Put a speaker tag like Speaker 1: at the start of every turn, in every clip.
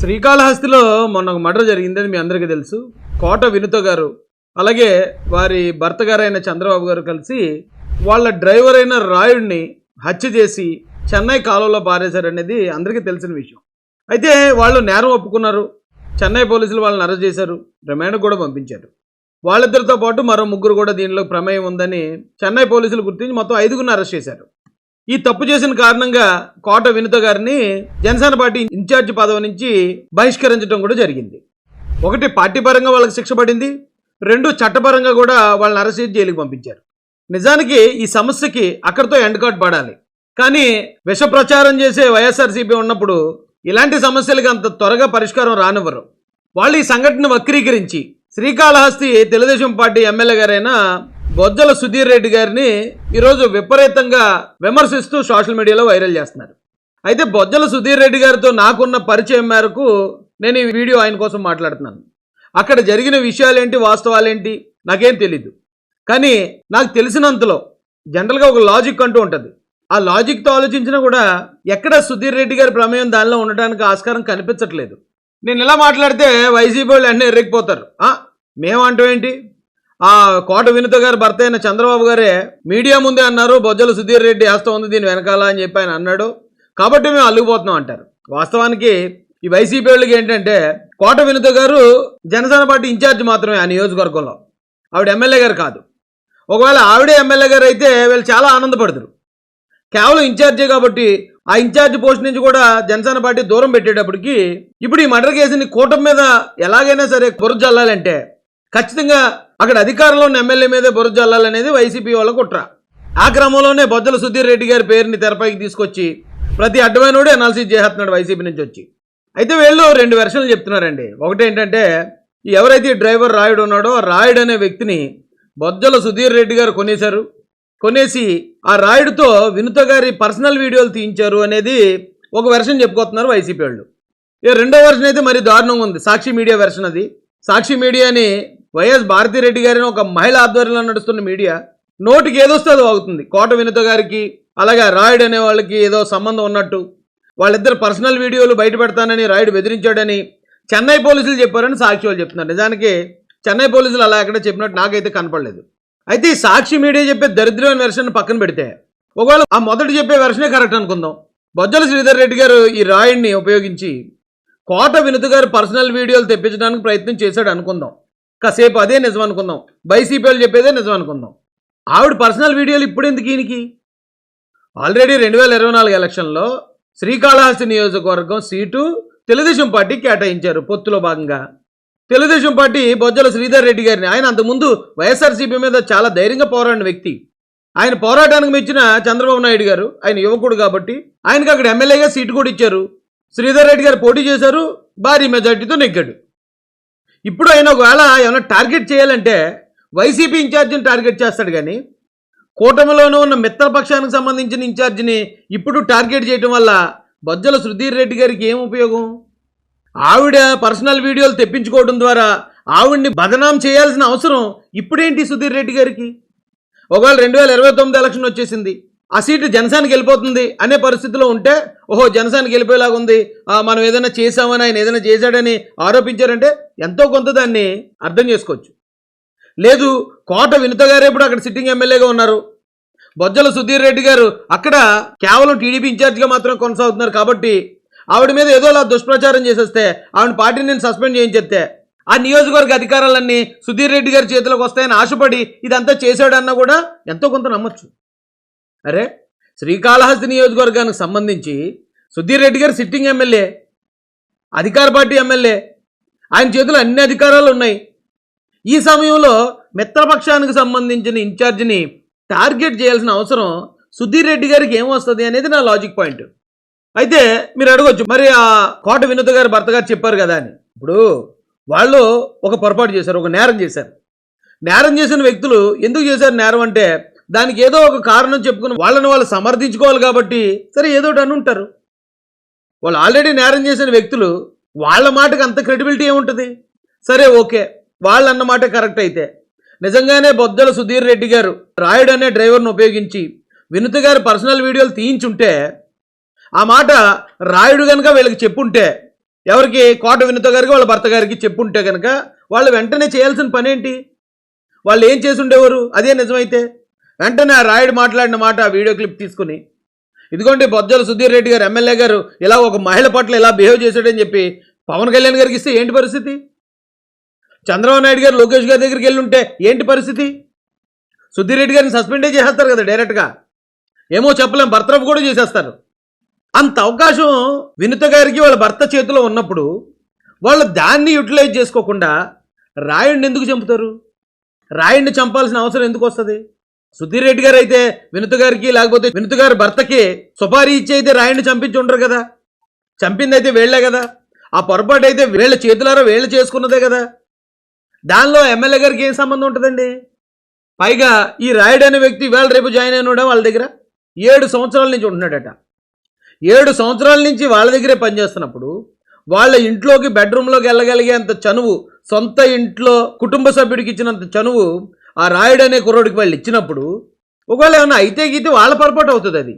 Speaker 1: శ్రీకాళహస్తిలో మొన్న ఒక మర్డర్ జరిగిందని మీ అందరికీ తెలుసు. కోట వినుత గారు అలాగే వారి భర్త గారైన చంద్రబాబు గారు కలిసి వాళ్ళ డ్రైవర్ అయిన రాయుడిని హత్య చేసి చెన్నై కాలువలో పారేశారనేది అందరికీ తెలిసిన విషయం. అయితే వాళ్ళు నేరం ఒప్పుకున్నారు. చెన్నై పోలీసులు వాళ్ళని అరెస్ట్ చేశారు, రిమాండ్ కూడా పంపించారు. వాళ్ళిద్దరితో పాటు మరో ముగ్గురు కూడా దీనిలో ప్రమేయం ఉందని చెన్నై పోలీసులు గుర్తించి మొత్తం 5గురిని అరెస్ట్ చేశారు. ఈ తప్పు చేసిన కారణంగా కోట వినుత గారిని జనసేన పార్టీ ఇన్ఛార్జ్ పదవి నుంచి బహిష్కరించడం కూడా జరిగింది. ఒకటి, పార్టీ పరంగా వాళ్ళకి శిక్ష పడింది. 2, చట్టపరంగా కూడా వాళ్ళని అరెస్ట్ చేసి జైలుకి పంపించారు. నిజానికి ఈ సమస్యకి అక్కడితో ఎండ్ కార్డ్ పడాలి. కానీ విష ప్రచారం చేసే వైఎస్ఆర్సీపీ ఉన్నప్పుడు ఇలాంటి సమస్యలకి అంత త్వరగా పరిష్కారం రానివ్వరు. వాళ్ళు ఈ సంఘటన వక్రీకరించి శ్రీకాళహస్తి తెలుగుదేశం పార్టీ ఎమ్మెల్యే గారైన బొజ్జల సుధీర్ రెడ్డి గారిని ఈరోజు విపరీతంగా విమర్శిస్తూ సోషల్ మీడియాలో వైరల్ చేస్తున్నారు. అయితే బొజ్జల సుధీర్ రెడ్డి గారితో నాకున్న పరిచయం మేరకు నేను ఈ వీడియో ఆయన కోసం మాట్లాడుతున్నాను. అక్కడ జరిగిన విషయాలేంటి, వాస్తవాలేంటి నాకేం తెలీదు. కానీ నాకు తెలిసినంతలో జనరల్గా ఒక లాజిక్ అంటూ ఉంటుంది. ఆ లాజిక్తో ఆలోచించినా కూడా ఎక్కడ సుధీర్ రెడ్డి గారి ప్రమేయం దానిలో ఉండడానికి ఆస్కారం కనిపించట్లేదు. నేను ఇలా మాట్లాడితే వైసీపీ వాళ్ళు వెంటనే ఎర్రెక్కిపోతారు. మేమంటాం ఏంటి, ఆ కోట వినుత గారు భర్త అయిన చంద్రబాబు గారే మీడియా ముందే అన్నారు బొజ్జల సుధీర్ రెడ్డి హస్తం ఉంది దీని వెనకాల అని చెప్పి ఆయన అన్నాడు కాబట్టి మేము అల్లుకుపోతున్నాం అంటారు. వాస్తవానికి ఈ వైసీపీ వాళ్ళకి ఏంటంటే కోట వినుత గారు జనసేన పార్టీ ఇన్ఛార్జ్ మాత్రమే ఆ నియోజకవర్గంలో, ఆవిడ ఎమ్మెల్యే గారు కాదు. ఒకవేళ ఆవిడే ఎమ్మెల్యే గారు అయితే వీళ్ళు చాలా ఆనందపడతారు. కేవలం ఇన్ఛార్జే కాబట్టి ఆ ఇన్ఛార్జ్ పోస్ట్ నుంచి కూడా జనసేన పార్టీ దూరం పెట్టేటప్పటికి ఇప్పుడు ఈ మర్డర్ కేసుని కూటమి మీద ఎలాగైనా సరే బురద జల్లాలంటే ఖచ్చితంగా అక్కడ అధికారంలో ఉన్న ఎమ్మెల్యే మీదే బురద జల్లాలనేది వైసీపీ వాళ్ళ కుట్ర. ఆ క్రమంలోనే బొజ్జల సుధీర్ రెడ్డి గారి పేరుని తెరపైకి తీసుకొచ్చి ప్రతి అడ్డమైనోడు అనాలిసిస్ చేస్తున్నాడు వైసీపీ నుంచి వచ్చి. అయితే వీళ్ళు 2 వెర్షన్లు చెప్తున్నారండి. ఒకటి ఏంటంటే ఎవరైతే డ్రైవర్ రాయుడు ఉన్నాడో రాయుడు అనే వ్యక్తిని బొజ్జల సుధీర్ రెడ్డి గారు కొనేసి ఆ రాయుడుతో వినుత గారి పర్సనల్ వీడియోలు తీయించారు అనేది ఒక వెర్షన్ చెప్పుకొస్తున్నారు వైసీపీ వాళ్ళు. రెండో వెర్షన్ అయితే మరి దారుణంగా ఉంది. సాక్షి మీడియా వెర్షన్ అది. సాక్షి మీడియాని వైఎస్ భారతిరెడ్డి గారిని ఒక మహిళ ఆధ్వర్యంలో నడుస్తున్న మీడియా నోటికి ఏదొస్తే అది అవుతుంది. కోట వినుత గారికి అలాగే రాయుడు అనే వాళ్ళకి ఏదో సంబంధం ఉన్నట్టు వాళ్ళిద్దరు పర్సనల్ వీడియోలు బయట పెడతానని రాయుడు బెదిరించాడని చెన్నై పోలీసులు చెప్పారని సాక్షి వాళ్ళు చెప్తున్నారు. నిజానికి చెన్నై పోలీసులు అలా ఎక్కడ చెప్పినట్టు నాకైతే కనపడలేదు. అయితే ఈ సాక్షి మీడియా చెప్పే దరిద్రమైన వెర్షన్ పక్కన పెడితే ఒకవేళ ఆ మొదటి చెప్పే వెర్షనే కరెక్ట్ అనుకుందాం. బొజ్జల శ్రీధర్ రెడ్డి గారు ఈ రాయుడిని ఉపయోగించి కోట వినుత గారు పర్సనల్ వీడియోలు తెప్పించడానికి ప్రయత్నం చేశాడు అనుకుందాం. కాసేపు అదే నిజం అనుకుందాం. వైసీపీ వాళ్ళు చెప్పేదే నిజం అనుకుందాం. ఆవిడ పర్సనల్ వీడియోలు ఇప్పుడు ఎందుకు ఈయనకి? ఆల్రెడీ 2024 ఎలక్షన్లో శ్రీకాళహస్తి నియోజకవర్గం సీటు తెలుగుదేశం పార్టీ కేటాయించారు. పొత్తులో భాగంగా తెలుగుదేశం పార్టీ బొజ్జల శ్రీధర్ రెడ్డి గారిని, ఆయన అంతకుముందు వైఎస్ఆర్సీపీ మీద చాలా ధైర్యంగా పోరాడిన వ్యక్తి, ఆయన పోరాటానికి మెచ్చిన చంద్రబాబు నాయుడు గారు, ఆయన యువకుడు కాబట్టి ఆయనకి అక్కడ ఎమ్మెల్యేగా సీటు కూడా ఇచ్చారు. శ్రీధర్ రెడ్డి గారు పోటీ చేశారు, భారీ మెజార్టీతో నెగ్గాడు. ఇప్పుడు ఆయన ఒకవేళ ఏమైనా టార్గెట్ చేయాలంటే వైసీపీ ఇన్ఛార్జిని టార్గెట్ చేస్తాడు కానీ కూటమిలోనూ ఉన్న మిత్రపక్షానికి సంబంధించిన ఇన్ఛార్జిని ఇప్పుడు టార్గెట్ చేయడం వల్ల బొజ్జల సుధీర్ రెడ్డి గారికి ఏం ఉపయోగం? ఆవిడ పర్సనల్ వీడియోలు తెప్పించుకోవడం ద్వారా ఆవిడ్ని బదనాం చేయాల్సిన అవసరం ఇప్పుడేంటి సుధీర్ రెడ్డి గారికి? ఒకవేళ 2029 ఎలక్షన్ వచ్చేసింది, ఆ సీటు జనసేనకి వెళ్ళిపోతుంది అనే పరిస్థితిలో ఉంటే ఓహో జనసేనకి వెళ్ళిపోయేలాగా ఉంది, మనం ఏదైనా చేసామని ఆయన ఏదైనా చేశాడని ఆరోపించారంటే ఎంతో కొంత దాన్ని అర్థం చేసుకోవచ్చు. లేదు, కోట వినుత గారే ఇప్పుడు అక్కడ సిట్టింగ్ ఎమ్మెల్యేగా ఉన్నారు, బొజ్జల సుధీర్ రెడ్డి గారు అక్కడ కేవలం టీడీపీ ఇన్ఛార్జిగా మాత్రం కొనసాగుతున్నారు కాబట్టి ఆవిడ మీద ఏదో అలా దుష్ప్రచారం చేసేస్తే ఆవిడ పార్టీని నేను సస్పెండ్ చేయించేస్తే ఆ నియోజకవర్గ అధికారాలన్నీ సుధీర్ రెడ్డి గారి చేతిలోకి వస్తాయని ఆశపడి ఇదంతా చేశాడన్నా కూడా ఎంతో కొంత నమ్మచ్చు. అరే, శ్రీకాళహస్తి నియోజకవర్గానికి సంబంధించి సుధీర్ రెడ్డి గారు సిట్టింగ్ ఎమ్మెల్యే, అధికార పార్టీ ఎమ్మెల్యే, ఆయన చేతిలో అన్ని అధికారాలు ఉన్నాయి. ఈ సమయంలో మిత్రపక్షానికి సంబంధించిన ఇన్ఛార్జిని టార్గెట్ చేయాల్సిన అవసరం సుధీర్ రెడ్డి గారికి ఏమొస్తుంది అనేది నా లాజిక్ పాయింట్. అయితే మీరు అడగొచ్చు, మరి ఆ కోట వినుత గారు భర్త గారు చెప్పారు కదా అని. ఇప్పుడు వాళ్ళు ఒక పొరపాటు చేశారు, ఒక నేరం చేశారు. నేరం చేసిన వ్యక్తులు ఎందుకు చేశారు నేరం అంటే దానికి ఏదో ఒక కారణం చెప్పుకుని వాళ్ళని వాళ్ళు సమర్థించుకోవాలి కాబట్టి సరే ఏదో ఒకటి అని ఉంటారు. వాళ్ళు ఆల్రెడీ నేరం చేసిన వ్యక్తులు, వాళ్ళ మాటకు అంత క్రెడిబిలిటీ ఏముంటుంది? సరే ఓకే, వాళ్ళు అన్నమాట కరెక్ట్ అయితే నిజంగానే బొజ్జల సుధీర్ రెడ్డి గారు రాయుడు అనే డ్రైవర్ను ఉపయోగించి వినుత గారి పర్సనల్ వీడియోలు తీయించుంటే ఆ మాట రాయుడు కనుక వీళ్ళకి చెప్పుంటే ఎవరికి? కోట వినుత గారికి వాళ్ళ భర్త గారికి చెప్పుంటే కనుక వాళ్ళు వెంటనే చేయాల్సిన పని ఏంటి? వాళ్ళు ఏం చేసి ఉండేవారు? అదే నిజమైతే వెంటనే ఆ రాయుడు మాట్లాడిన మాట ఆ వీడియో క్లిప్ తీసుకుని, ఇదిగోండి బొజ్జల సుధీర్ రెడ్డి గారు ఎమ్మెల్యే గారు ఇలా ఒక మహిళ పట్ల ఇలా బిహేవ్ చేశాడని చెప్పి పవన్ కళ్యాణ్ గారికి ఇస్తే ఏంటి పరిస్థితి? చంద్రబాబు నాయుడు గారు లోకేష్ గారి దగ్గరికి వెళ్ళి ఉంటే ఏంటి పరిస్థితి? సుధీర్ రెడ్డి గారిని సస్పెండే చేసేస్తారు కదా డైరెక్ట్గా. ఏమో చెప్పలేం, బర్తరఫ్ కూడా చేసేస్తారు. అంత అవకాశం వినుత గారికి వాళ్ళ భర్త చేతిలో ఉన్నప్పుడు వాళ్ళు దాన్ని యూటిలైజ్ చేసుకోకుండా రాయుడిని ఎందుకు చంపుతారు? రాయుడిని చంపాల్సిన అవసరం ఎందుకు వస్తుంది? సుధీర్ రెడ్డి గారు అయితే వినుత గారికి, లేకపోతే వినుత గారి భర్తకి సుపారీ ఇచ్చి అయితే రాయుడిని చంపించి ఉండరు కదా. చంపింది అయితే వీళ్లే కదా. ఆ పొరపాటు అయితే వీళ్ళ చేతులారా వీళ్ళు చేసుకున్నదే కదా. దానిలో ఎమ్మెల్యే గారికి ఏం సంబంధం ఉంటుందండి? పైగా ఈ రాయుడు అనే వ్యక్తి వేళ రేపు జాయిన్ అయినా వాళ్ళ దగ్గర 7 సంవత్సరాల నుంచి ఉంటున్నాడట. 7 సంవత్సరాల నుంచి వాళ్ళ దగ్గరే పనిచేస్తున్నప్పుడు వాళ్ళ ఇంట్లోకి బెడ్రూమ్లోకి వెళ్ళగలిగేంత చనువు, సొంత ఇంట్లో కుటుంబ సభ్యుడికి ఇచ్చినంత చనువు ఆ రాయుడు అనే కుర్రోడికి వాళ్ళు ఇచ్చినప్పుడు ఒకవేళ ఏమన్నా అయితే గీతే వాళ్ళ పొరపాటు అవుతుంది. అది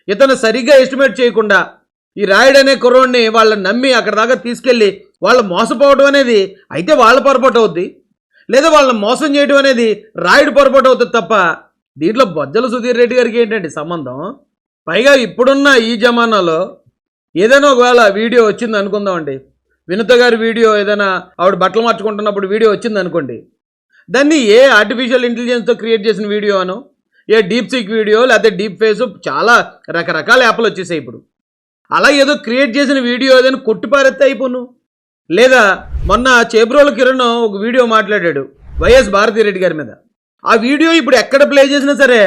Speaker 1: ఇతను సరిగ్గా ఎస్టిమేట్ చేయకుండా ఈ రాయుడు అనే కుర్రోడిని వాళ్ళని నమ్మి అక్కడ దాకా తీసుకెళ్ళి వాళ్ళు మోసపోవడం అనేది అయితే వాళ్ళ పొరపాటు అవుద్ది, లేదా వాళ్ళని మోసం చేయడం అనేది రాయుడు పొరపాటు అవుతుంది తప్ప దీంట్లో బొజ్జల సుధీర్ రెడ్డి గారికి ఏంటండి సంబంధం? పైగా ఇప్పుడున్న ఈ జమానాలో ఏదైనా ఒకవేళ వీడియో వచ్చింది అనుకుందామండి, వినుత గారి వీడియో ఏదైనా ఆవిడ బట్టలు మార్చుకుంటున్నప్పుడు వీడియో వచ్చింది అనుకోండి, దాన్ని ఏ ఆర్టిఫిషియల్ ఇంటెలిజెన్స్తో క్రియేట్ చేసిన వీడియో అనో, ఏ డీప్ సీక్ వీడియో, లేకపోతే డీప్ ఫేస్, చాలా రకరకాల యాప్లు వచ్చేసాయి ఇప్పుడు. అలా ఏదో క్రియేట్ చేసిన వీడియో ఏదైనా కొట్టిపారెత్తే అయిపోను. లేదా మొన్న చేబ్రోల కిరణ్ ఒక వీడియో మాట్లాడాడు వైఎస్ భారతిరెడ్డి గారి మీద. ఆ వీడియో ఇప్పుడు ఎక్కడ ప్లే చేసినా సరే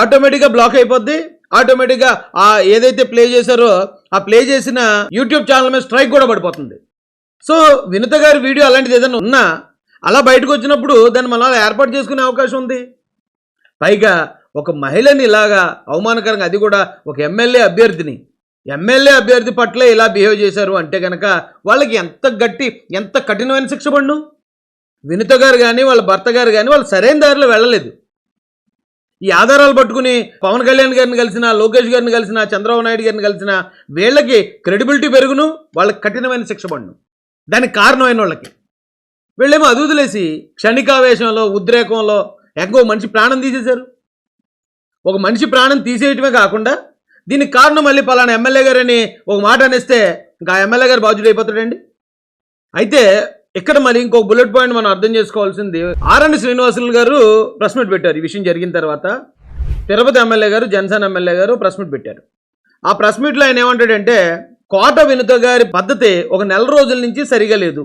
Speaker 1: ఆటోమేటిక్గా బ్లాక్ అయిపోద్ది. ఆటోమేటిక్గా ఆ ఏదైతే ప్లే చేశారో ఆ ప్లే చేసిన యూట్యూబ్ ఛానల్ మీద స్ట్రైక్ కూడా పడిపోతుంది. సో వినుత గారి వీడియో అలాంటిది ఏదైనా ఉన్నా అలా బయటకు వచ్చినప్పుడు దాన్ని మళ్ళీ ఏర్పాటు చేసుకునే అవకాశం ఉంది. పైగా ఒక మహిళని ఇలాగా అవమానకరంగా, అది కూడా ఒక ఎమ్మెల్యే అభ్యర్థి పట్ల ఇలా బిహేవ్ చేశారు అంటే కనుక వాళ్ళకి ఎంత కఠినమైన శిక్ష పడును. వినుత గారు కానీ వాళ్ళ భర్త గారు కానీ వాళ్ళు సరైన దారిలో వెళ్ళలేదు. ఈ ఆధారాలు పట్టుకుని పవన్ కళ్యాణ్ గారిని కలిసిన, లోకేష్ గారిని కలిసిన, చంద్రబాబు నాయుడు గారిని కలిసిన వీళ్ళకి క్రెడిబిలిటీ పెరుగును, వాళ్ళకి కఠినమైన శిక్ష పడును. దానికి కారణమైన వాళ్ళకి వీళ్ళేమో అదుదులేసి క్షణికావేశంలో, ఉద్రేకంలో ఇంకో మనిషి ప్రాణం తీసేశారు. ఒక మనిషి ప్రాణం తీసేయటమే కాకుండా దీనికి కారణం మళ్ళీ పలానా ఎమ్మెల్యే గారని ఒక మాట అనేస్తే ఇంకా ఆ ఎమ్మెల్యే గారు బాధ్యుడు అయిపోతాడండి. అయితే ఇక్కడ మరి ఇంకొక బుల్లెట్ పాయింట్ మనం అర్థం చేసుకోవాల్సింది, ఆర్ఎన్ శ్రీనివాసులు గారు ప్రెస్ మీట్ పెట్టారు. ఈ విషయం జరిగిన తర్వాత తిరుపతి ఎమ్మెల్యే గారు, జనసేన ఎమ్మెల్యే గారు ప్రెస్ మీట్ పెట్టారు. ఆ ప్రెస్ మీట్లో ఆయన ఏమంటాడంటే, కోట వినుత గారి పద్ధతి ఒక నెల రోజుల నుంచి సరిగా లేదు,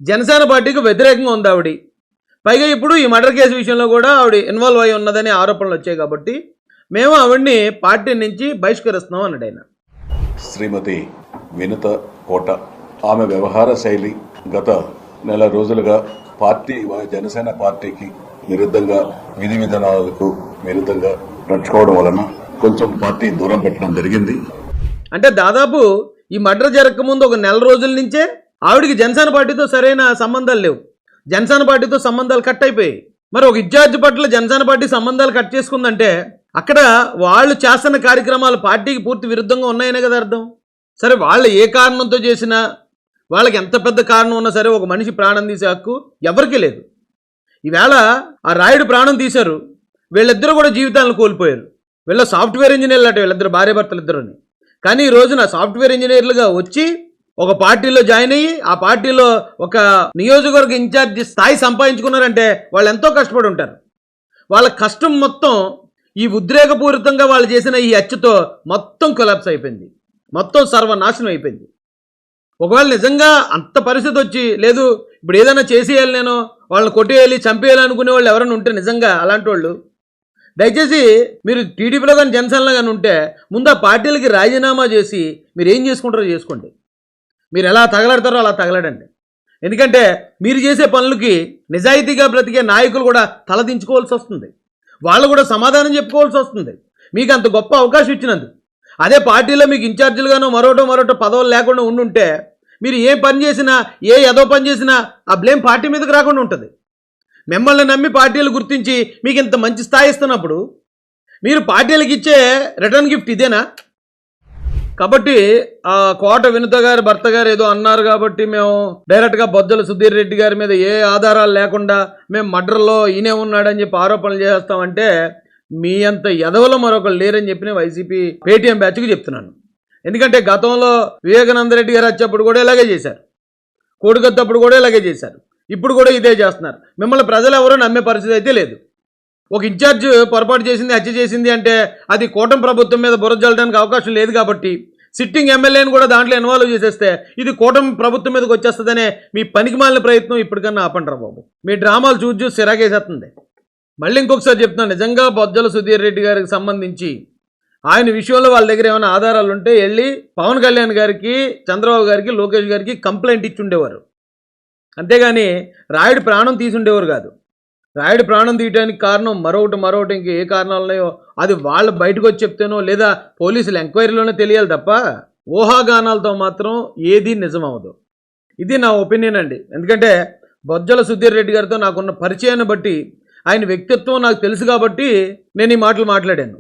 Speaker 1: జనసేన పార్టీకి వ్యతిరేకంగా ఉంది ఆవిడ. పైగా ఇప్పుడు ఈ మర్డర్ కేసు విషయంలో కూడా ఆవిడ ఇన్వాల్వ్ అయి ఉన్నదని ఆరోపణలు వచ్చాయి కాబట్టి మేము ఆవిడ్ని పార్టీ నుంచి బహిష్కరిస్తున్నాం అన్నాడు ఆయన.
Speaker 2: శ్రీమతి వినుత కోట ఆమె వ్యవహార శైలి గత నెల రోజులుగా జనసేన పార్టీకి విరుద్ధంగా, విధి విధానాలకు విరుద్ధంగా నడుచుకోవడం వలన కొంచెం పార్టీ దూరం పెట్టడం జరిగింది.
Speaker 1: అంటే దాదాపు ఈ మర్డర్ జరగకముందు ఒక నెల రోజుల నుంచే ఆవిడికి జనసేన పార్టీతో సరైన సంబంధాలు లేవు. జనసేన పార్టీతో సంబంధాలు కట్ అయిపోయాయి. మరి ఒక ఇన్ఛార్జ్ పట్ల జనసేన పార్టీ సంబంధాలు కట్ చేసుకుందంటే అక్కడ వాళ్ళు చేస్తున్న కార్యక్రమాలు పార్టీకి పూర్తి విరుద్ధంగా ఉన్నాయనే కదా అర్థం. సరే, వాళ్ళు ఏ కారణంతో చేసినా, వాళ్ళకి ఎంత పెద్ద కారణం ఉన్నా సరే ఒక మనిషి ప్రాణం తీసే హక్కు ఎవరికీ లేదు. ఈవేళ ఆ రాయుడు ప్రాణం తీశారు, వీళ్ళిద్దరూ కూడా జీవితాలను కోల్పోయారు. వీళ్ళ సాఫ్ట్వేర్ ఇంజనీర్లు అట, వీళ్ళిద్దరు భార్యాభర్తలు ఇద్దరుని. కానీ ఈ రోజున సాఫ్ట్వేర్ ఇంజనీర్లుగా వచ్చి ఒక పార్టీలో జాయిన్ అయ్యి ఆ పార్టీలో ఒక నియోజకవర్గ ఇన్ఛార్జ్ స్థాయి సంపాదించుకున్నారంటే వాళ్ళు ఎంతో కష్టపడి ఉంటారు. వాళ్ళ కష్టం మొత్తం ఈ ఉద్రేకపూరితంగా వాళ్ళు చేసిన ఈ హత్యతో మొత్తం కొలాప్స్ అయిపోయింది, మొత్తం సర్వనాశనం అయిపోయింది. ఒకవేళ నిజంగా అంత పరిస్థితి వచ్చి లేదు ఇప్పుడు ఏదైనా చేసేయాలి, నేను వాళ్ళని కొట్టేయాలి, చంపేయాలి అనుకునే వాళ్ళు ఎవరైనా ఉంటే నిజంగా అలాంటి వాళ్ళు దయచేసి మీరు టీడీపీలో కానీ జనసేనలో కానీ ఉంటే ముందు ఆ పార్టీలకి రాజీనామా చేసి మీరు ఏం చేసుకుంటారో చేసుకోండి. మీరు ఎలా తగలడతారో అలా తగలడండి. ఎందుకంటే మీరు చేసే పనులకి నిజాయితీగా బ్రతికే నాయకులు కూడా తలదించుకోవాల్సి వస్తుంది, వాళ్ళు కూడా సమాధానం చెప్పుకోవాల్సి వస్తుంది. మీకు అంత గొప్ప అవకాశం ఇచ్చినందుకు. అదే పార్టీలో మీకు ఇన్ఛార్జీలుగానో మరోటో పదవులు లేకుండా ఉండుంటే మీరు ఏ పని చేసినా, ఏ ఏదో పని చేసినా ఆ బ్లేమ్ పార్టీ మీదకి రాకుండా ఉంటుంది. మిమ్మల్ని నమ్మి పార్టీలు గుర్తించి మీకు ఇంత మంచి స్థాయి ఇస్తున్నప్పుడు మీరు పార్టీలకు ఇచ్చే రిటర్న్ గిఫ్ట్ ఇదేనా? కాబట్టి ఆ కోట వినుత గారి భర్త గారు ఏదో అన్నారు కాబట్టి మేము డైరెక్ట్గా బొజ్జల సుధీర్ రెడ్డి గారి మీద ఏ ఆధారాలు లేకుండా మేము మర్డర్లో ఈయనే ఉన్నాడని చెప్పి ఆరోపణలు చేస్తామంటే మీ అంత ఎదవలో మరొకరు లేరని చెప్పి నేను వైసీపీ పేటీఎం బ్యాచ్కి చెప్తున్నాను. ఎందుకంటే గతంలో వివేకానంద రెడ్డి గారు వచ్చేప్పుడు కూడా ఇలాగే చేశారు, కోడికత్తప్పుడు కూడా ఇలాగే చేశారు, ఇప్పుడు కూడా ఇదే చేస్తున్నారు. మిమ్మల్ని ప్రజలు ఎవరో నమ్మే పరిస్థితి అయితే లేదు. ఒక ఇన్ఛార్జ్ పొరపాటు చేసింది, హత్య చేసింది అంటే అది కూటమి ప్రభుత్వం మీద బురద జల్లడానికి అవకాశం లేదు. కాబట్టి సిట్టింగ్ ఎమ్మెల్యేని కూడా దాంట్లో ఇన్వాల్వ్ చేసేస్తే ఇది కూటమి ప్రభుత్వం మీదకి వచ్చేస్తుందనే మీ పనికిమాలిన ప్రయత్నం ఇప్పటికన్నా ఆపండిరా బాబు. మీ డ్రామాలు చూసి సిరాకేసేస్తుంది. మళ్ళీ ఇంకొకసారి చెప్తున్నాను, నిజంగా బొజ్జల సుధీర్ రెడ్డి గారికి సంబంధించి ఆయన విషయంలో వాళ్ళ దగ్గర ఏమైనా ఆధారాలు ఉంటే వెళ్ళి పవన్ కళ్యాణ్ గారికి, చంద్రబాబు గారికి, లోకేష్ గారికి కంప్లైంట్ ఇచ్చి ఉండేవారు. అంతేగాని రాయుడు ప్రాణం తీసి ఉండేవారు కాదు. రాయుడు ప్రాణం తీయడానికి కారణం మరొకటి ఇంక ఏ కారణాలు ఉన్నాయో అది వాళ్ళు బయటకు వచ్చి చెప్తేనో లేదా పోలీసులు ఎంక్వైరీలోనే తెలియాలి తప్ప ఊహాగానాలతో మాత్రం ఏది నిజం అవ్వదు. ఇది నా ఒపీనియన్ అండి. ఎందుకంటే బొజ్జల సుధీర్ రెడ్డి గారితో నాకున్న పరిచయాన్ని బట్టి ఆయన వ్యక్తిత్వం నాకు తెలుసు కాబట్టి నేను ఈ మాటలు మాట్లాడాను.